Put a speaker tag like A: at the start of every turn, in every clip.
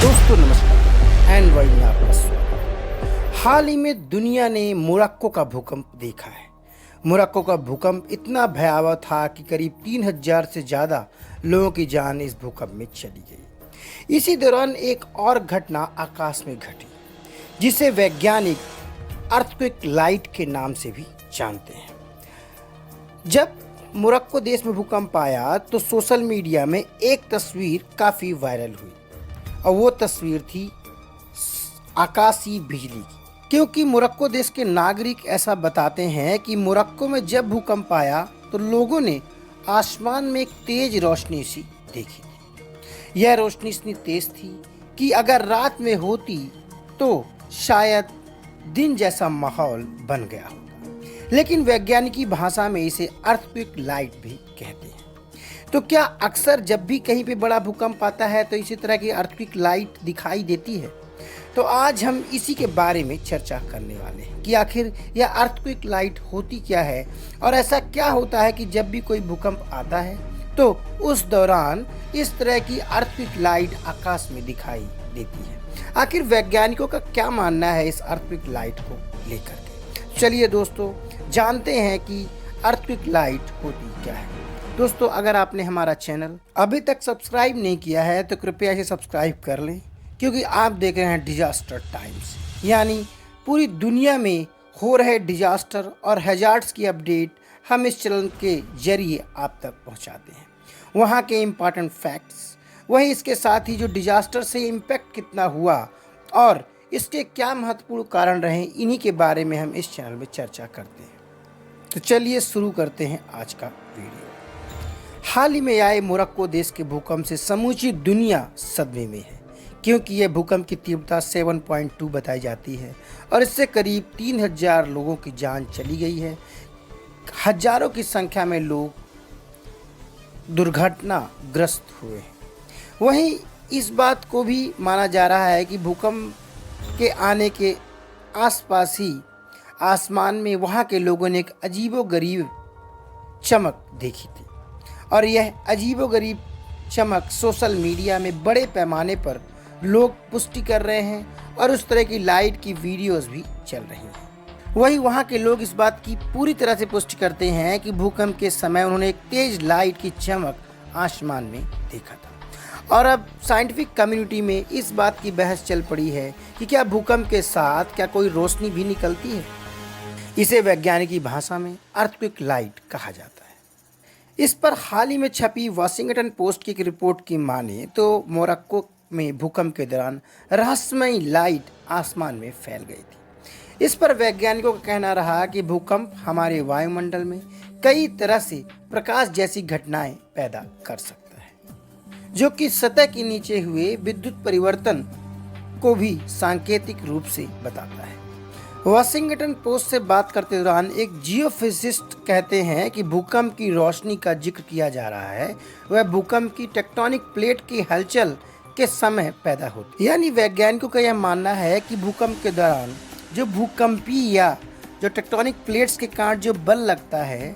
A: दोस्तों नमस्कार and Y में आपका स्वागत। हाल ही में दुनिया ने मोरक्को का भूकंप देखा है। मोरक्को का भूकंप इतना भयावह था कि करीब 3000 से ज़्यादा लोगों की जान इस भूकंप में चली गई। इसी दौरान एक और घटना आकाश में घटी जिसे वैज्ञानिक अर्थक्वेक लाइट के नाम से भी जानते हैं। जब मोरक्को देश में भूकंप आया तो सोशल मीडिया में एक तस्वीर काफ़ी वायरल हुई और वो तस्वीर थी आकाशीय बिजली की, क्योंकि मोरक्को देश के नागरिक ऐसा बताते हैं कि मोरक्को में जब भूकंप आया तो लोगों ने आसमान में एक तेज रोशनी सी देखी थी। यह रोशनी इतनी तेज थी कि अगर रात में होती तो शायद दिन जैसा माहौल बन गया होता, लेकिन वैज्ञानिकी भाषा में इसे अर्थक्वेक लाइट भी कहते हैं। तो क्या अक्सर जब भी कहीं पे बड़ा भूकंप आता है तो इसी तरह की अर्थक्वेक लाइट दिखाई देती है? तो आज हम इसी के बारे में चर्चा करने वाले हैं कि आखिर यह अर्थक्वेक लाइट होती क्या है और ऐसा क्या होता है कि जब भी कोई भूकंप आता है तो उस दौरान इस तरह की अर्थक्वेक लाइट आकाश में दिखाई देती है। आखिर वैज्ञानिकों का क्या मानना है इस अर्थक्वेक लाइट को लेकर के? चलिए दोस्तों जानते हैं कि अर्थक्वेक लाइट होती क्या है। दोस्तों अगर आपने हमारा चैनल अभी तक सब्सक्राइब नहीं किया है तो कृपया इसे सब्सक्राइब कर लें, क्योंकि आप देख रहे हैं डिजास्टर टाइम्स, यानी पूरी दुनिया में हो रहे डिजास्टर और हैजार्ड्स की अपडेट हम इस चैनल के जरिए आप तक पहुंचाते हैं। वहां के इम्पॉर्टेंट फैक्ट्स, वहीं इसके साथ ही जो डिजास्टर से इम्पैक्ट कितना हुआ और इसके क्या महत्वपूर्ण कारण रहे, इन्हीं के बारे में हम इस चैनल में चर्चा करते हैं। तो चलिए शुरू करते हैं आज का वीडियो। हाल ही में आए मोरक्को देश के भूकंप से समूची दुनिया सदमे में है, क्योंकि यह भूकंप की तीव्रता 7.2 बताई जाती है और इससे करीब 3000 लोगों की जान चली गई है। हजारों की संख्या में लोग दुर्घटनाग्रस्त हुए हैं। वहीं इस बात को भी माना जा रहा है कि भूकंप के आने के आसपास ही आसमान में वहाँ के लोगों ने एक अजीबोगरीब चमक देखी थी और यह अजीबोगरीब चमक सोशल मीडिया में बड़े पैमाने पर लोग पुष्टि कर रहे हैं और उस तरह की लाइट की वीडियोस भी चल रही हैं। वहीं वहाँ के लोग इस बात की पूरी तरह से पुष्टि करते हैं कि भूकंप के समय उन्होंने एक तेज लाइट की चमक आसमान में देखा था। और अब साइंटिफिक कम्युनिटी में इस बात की बहस चल पड़ी है कि क्या भूकंप के साथ क्या कोई रोशनी भी निकलती है। इसे वैज्ञानिकी भाषा में अर्थक्वेक लाइट कहा जाता है। इस पर हाल ही में छपी वाशिंगटन पोस्ट की एक रिपोर्ट की माने तो मोरक्को में भूकंप के दौरान रहस्यमयी लाइट आसमान में फैल गई थी। इस पर वैज्ञानिकों का कहना रहा कि भूकंप हमारे वायुमंडल में कई तरह से प्रकाश जैसी घटनाएं पैदा कर सकता है, जो कि सतह के नीचे हुए विद्युत परिवर्तन को भी सांकेतिक रूप से बताता है। वाशिंगटन पोस्ट से बात करते दौरान एक जियोफिजिस्ट कहते हैं कि भूकंप की रोशनी का जिक्र किया जा रहा है वह भूकंप की टेक्टोनिक प्लेट की हलचल के समय पैदा होती है। यानी वैज्ञानिकों का यह मानना है कि भूकंप के दौरान जो भूकंपी या जो टेक्टोनिक प्लेट्स के कारण जो बल लगता है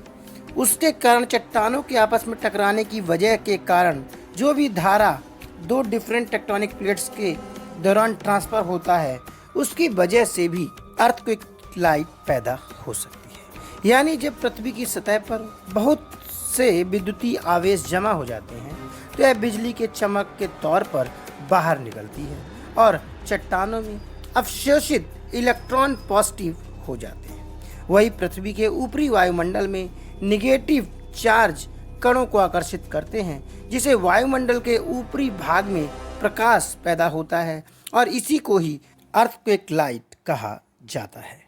A: उसके कारण चट्टानों के आपस में टकराने की वजह के कारण जो भी धारा दो डिफरेंट टेक्टोनिक प्लेट्स के दौरान ट्रांसफर होता है उसकी वजह से भी अर्थक्वेक लाइट पैदा हो सकती है। यानी जब पृथ्वी की सतह पर बहुत से विद्युतीय आवेश जमा हो जाते हैं तो यह बिजली के चमक के तौर पर बाहर निकलती है और चट्टानों में अवशोषित इलेक्ट्रॉन पॉजिटिव हो जाते हैं। वही पृथ्वी के ऊपरी वायुमंडल में निगेटिव चार्ज कणों को आकर्षित करते हैं, जिसे वायुमंडल के ऊपरी भाग में प्रकाश पैदा होता है और इसी को ही अर्थक्वेक लाइट कहा जाता है।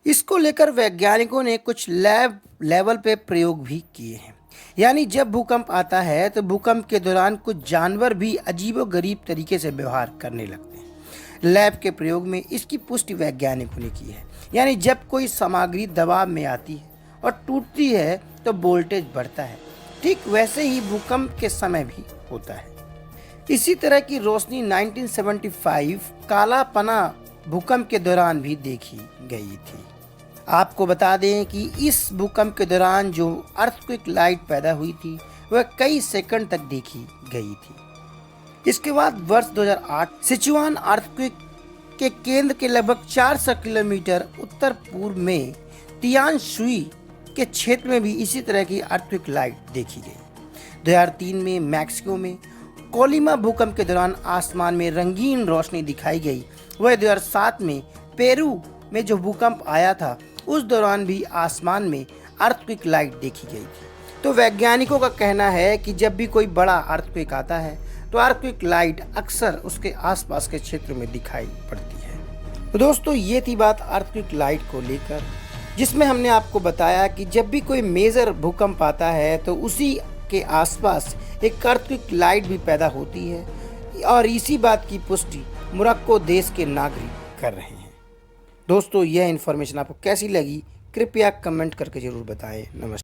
A: इसको लेकर वैज्ञानिकों ने कुछ लैब लेवल पे प्रयोग भी किए हैं। यानी जब भूकंप आता है तो भूकंप के दौरान कुछ जानवर भी अजीबोगरीब तरीके से व्यवहार करने लगते हैं। लैब के प्रयोग में इसकी पुष्टि वैज्ञानिकों ने की है। यानी जब कोई सामग्री दबाव में आती है और टूटती है तो वोल्टेज बढ़ता है, ठीक वैसे ही भूकंप के समय भी होता है। इसी तरह की रोशनी 1975 काला पना भूकंप के दौरान भी देखी गई थी। आपको बता दें कि इस भूकंप के दौरान जो अर्थक्वेक लाइट पैदा हुई थी वह कई सेकंड तक देखी गई थी। इसके बाद वर्ष 2008 सिचुआन अर्थक्वेक के केंद्र के लगभग 400 किलोमीटर उत्तर पूर्व में तियान शुई के क्षेत्र में भी इसी तरह की अर्थक्वेक लाइट देखी गई। 2003 में मैक्सिको में कोलिमा भूकंप के दौरान आसमान में रंगीन रोशनी दिखाई गई। वह 2007 में पेरू में जो भूकंप आया था उस दौरान भी आसमान में अर्थक्वेक लाइट देखी गई थी। तो वैज्ञानिकों का कहना है कि जब भी कोई बड़ा अर्थक्वेक आता है तो अर्थक्वेक लाइट अक्सर उसके आसपास के क्षेत्र में दिखाई पड़ती है। तो दोस्तों ये थी बात अर्थक्वेक लाइट को लेकर, जिसमें हमने आपको बताया कि जब भी कोई मेजर भूकंप आता है तो उसी के आसपास एक अर्थक्वेक लाइट भी पैदा होती है, और इसी बात की पुष्टि मोरक्को देश के नागरिक कर रहे हैं। दोस्तों यह इन्फॉर्मेशन आपको कैसी लगी कृपया कमेंट करके ज़रूर बताएं। नमस्ते।